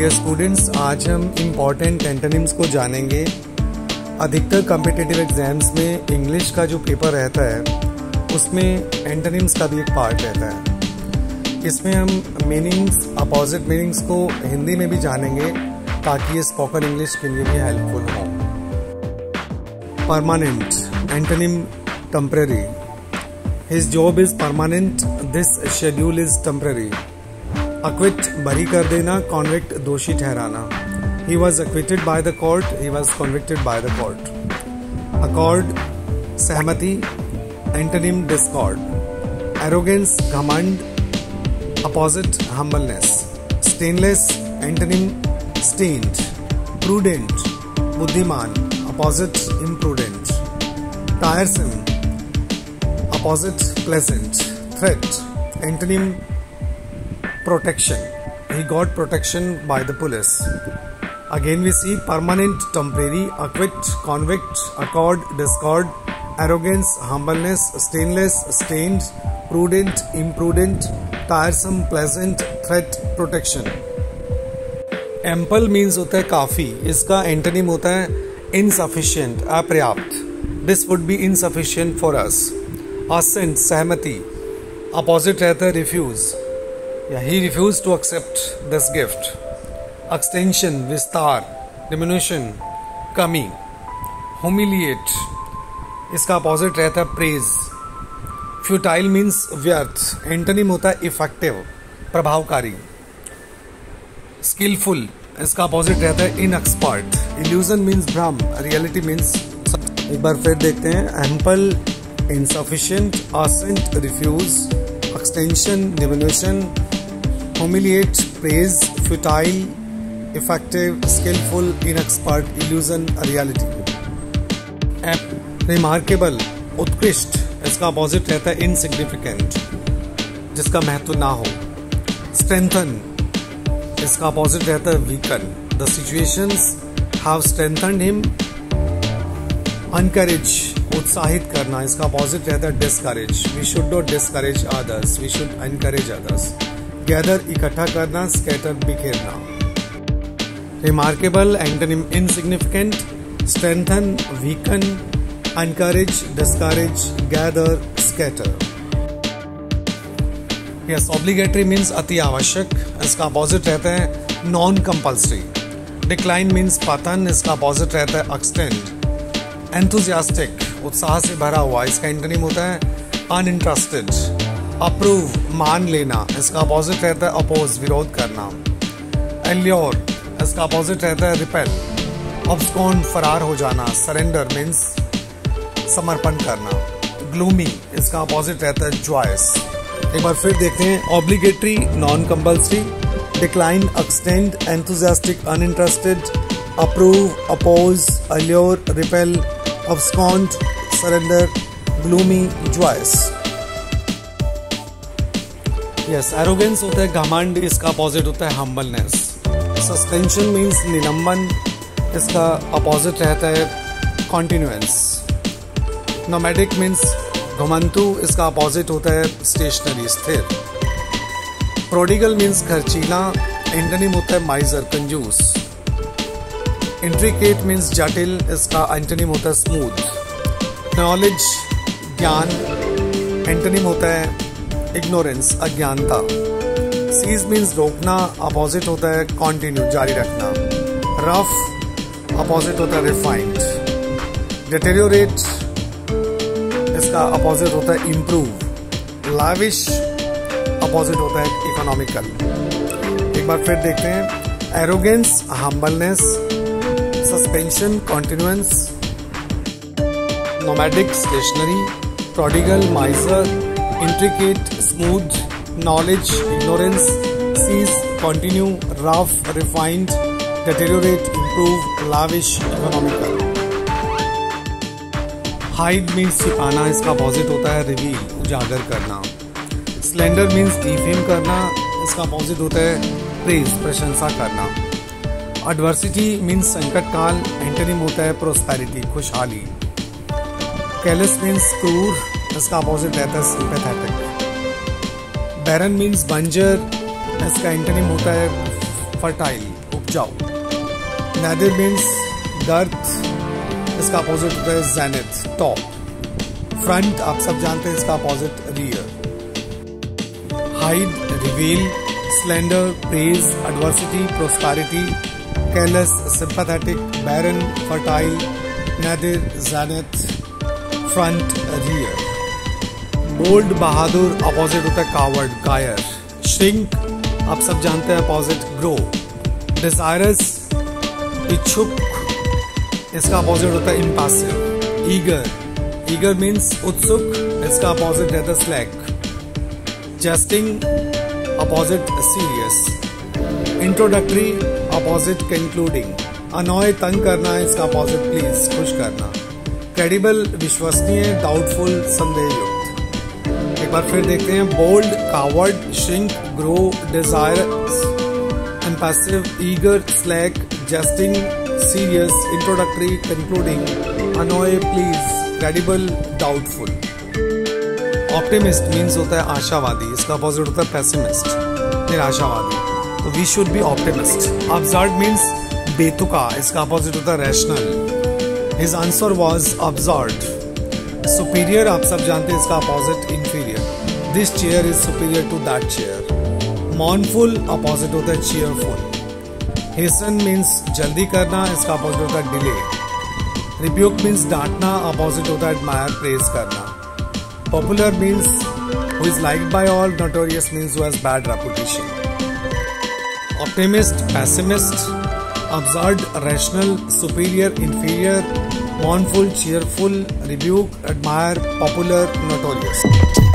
Dear students, आज हम important antonyms को जानेंगे। अधिकतर कॉम्पिटिटिव एग्जाम्स में इंग्लिश का जो पेपर रहता है उसमें एंटोनिम्स का भी एक पार्ट रहता है। इसमें हम मीनिंग्स, अपोजिट मीनिंग्स को हिंदी में भी जानेंगे ताकि ये स्पोकन इंग्लिश के लिए भी हेल्पफुल हो। Permanent antonym temporary. His job is permanent, this schedule is temporary. Acquit बरी कर देना, कॉन्विक्ट दोषी ठहराना। He was acquitted by the court, he was convicted by the court. Accord सहमति, एंटोनिम डिस्कॉर्ड। एरोगेंस घमंड, opposite humbleness. Stainless antonym stained. Prudent बुद्धिमान, opposite imprudent. Tiresome opposite pleasant. Threat antonym protection, he got protection by the police. Again we see permanent, temporary, acquit, convict, accord, discord, arrogance, humbleness, stainless, stained, prudent, imprudent, tiresome, pleasant, threat, protection. Ample means होता है काफी, इसका antonym होता है insufficient, अपर्याप्त। This would be insufficient for us. Assent सहमति, opposite रहता है refuse, he refused to accept this gift. Extension विस्तार, diminution कमी। humiliate इसका अपोजिट रहता है praise. futile means व्यर्थ, एंटोनिम होता है effective, प्रभावकारी। skillful इसका अपोजिट रहता है inexpert. illusion means भ्रम, reality means। एक बार फिर देखते हैं। ample, insufficient, assent, refuse, extension, diminution, humiliate, praise, futile, effective, skillful, inexpert, illusion, reality। remarkable उत्कृष्ट, इसका अपोजिट रहता है insignificant, जिसका महत्व ना हो। strengthen इसका अपोजिट रहता है weaken, the situations have strengthened him। encourage उत्साहित करना, इसका अपोजिट रहता है discourage, we should not discourage others, we should encourage others। Gather इकट्ठा करना, स्कैटर बिखेरना। Remarkable antonym insignificant, strengthen weaken, encourage discourage, gather scatter. Yes, obligatory means अति आवश्यक, इसका अपोजिट रहता है नॉन कंपल्सरी। डिक्लाइन मीन्स पतन, इसका अपोजिट रहता है एक्सटेंड। एंथुजियास्टिक उत्साह से भरा हुआ, इसका एंटोनिम होता है अनइंटरेस्टेड। अप्रूव मान लेना, इसका अपोजिट रहता है अपोज, विरोध करना। एल्योर इसका अपोजिट रहता है रिपेल। अब्सकॉन्ड फरार हो जाना। सरेंडर मीन्स समर्पण करना। ग्लूमी इसका अपोजिट रहता है जॉयस। एक बार फिर देखते हैं। Obligatory non compulsory, decline extend, enthusiastic uninterested, approve oppose, allure repel, abscond surrender, gloomy joyous. Yes, arrogance होता है घमंड, इसका अपोजिट होता है हम्बलनेस। सस्पेंशन मीन्स निलंबन, इसका अपोजिट रहता है कॉन्टिन्यूएंस। नोमैडिक मीन्स घुमंतु, इसका अपोजिट होता है स्टेशनरी, स्थिर। प्रोडिगल मीन्स खर्चीला, एंटोनिम होता है माइजर, कंजूस। इंट्रिकेट मीन्स जटिल, इसका एंटोनिम होता है स्मूथ। नॉलेज ज्ञान, एंटोनिम होता है इग्नोरेंस, अज्ञानता। सीज मीन्स रोकना, अपोजिट होता है कॉन्टिन्यू, जारी रखना। रफ अपोजिट होता है रिफाइंड। डिटेरियोरेट इसका अपोजिट होता है इम्प्रूव। लाविश अपोजिट होता है इकोनॉमिकल। एक बार फिर देखते हैं। Arrogance humbleness, suspension continuance, nomadic stationary, prodigal miser, intricate smooth, knowledge ignorance, cease continue, rough refined, deteriorate improve, lavish economical। hide means छिपाना, इसका अपोजिट होता है रिवील, उजागर करना। slender means डिफेम करना, इसका अपोजिट होता है प्रेज, प्रशंसा करना। adversity means संकट काल, एंटोनिम होता है prosperity, खुशहाली। careless means क्रूर, इसका अपोजिट रहता है सिंपैथेटिक। बैरन मीन्स बंजर, इसका एंटोनिम होता है फर्टाइल, जाओ। नैदिर मीन्स गर्थ, इसका अपोजिट होता है जेनिथ, टॉप। फ्रंट आप सब जानते हैं, इसका opposite rear. Hide, reveal. Slander, praise, adversity, prosperity. Careless, sympathetic, barren, fertile. Nadir, zenith, front, rear. Bold, बहादुर, अपोजिट होता है कावर्ड, कायर। श्रिंक आप सब जानते हैं, अपोजिट ग्रो। डिजायरस, इच्छुक, इसका अपोजिट होता है इम्पैसिव। ईगर, ईगर मीन्स उत्सुक, इसका अपोजिट रहता है slack. Jesting, opposite serious. Introductory, opposite concluding. Annoy, तंग करना, इसका अपोजिट प्लीज, खुश करना। क्रेडिबल, विश्वसनीय। डाउटफुल, संदेहयुक्त। एक बार फिर देखते हैं। Bold, coward, shrink, grow, desirous, impassive, eager, slack, jesting, serious, introductory, concluding, annoy, please, credible, doubtful. Optimist means होता है आशावादी, इसका अपोजिट होता है पेसिमिस्ट, निराशावादी। तो we should be optimist. Absurd means बेतुका, इसका अपोजिट होता है rational. His answer was absurd. Superior आप सब जानते हैं, इसका opposite inferior. This chair is superior to that chair. Mournful opposite होता है चीयरफुल। हेसन मीन्स जल्दी करना, इसका अपोजिट होता है डिले। रिब्यूक मीन्स डांटना, अपोजिट होता है एडमायर, प्रेज करना। Popular means who is liked by all. Notorious means who has bad reputation. Optimist, pessimist. Observed, rational. Superior, inferior. mournful, cheerful, rebuke, admire, popular, notorious.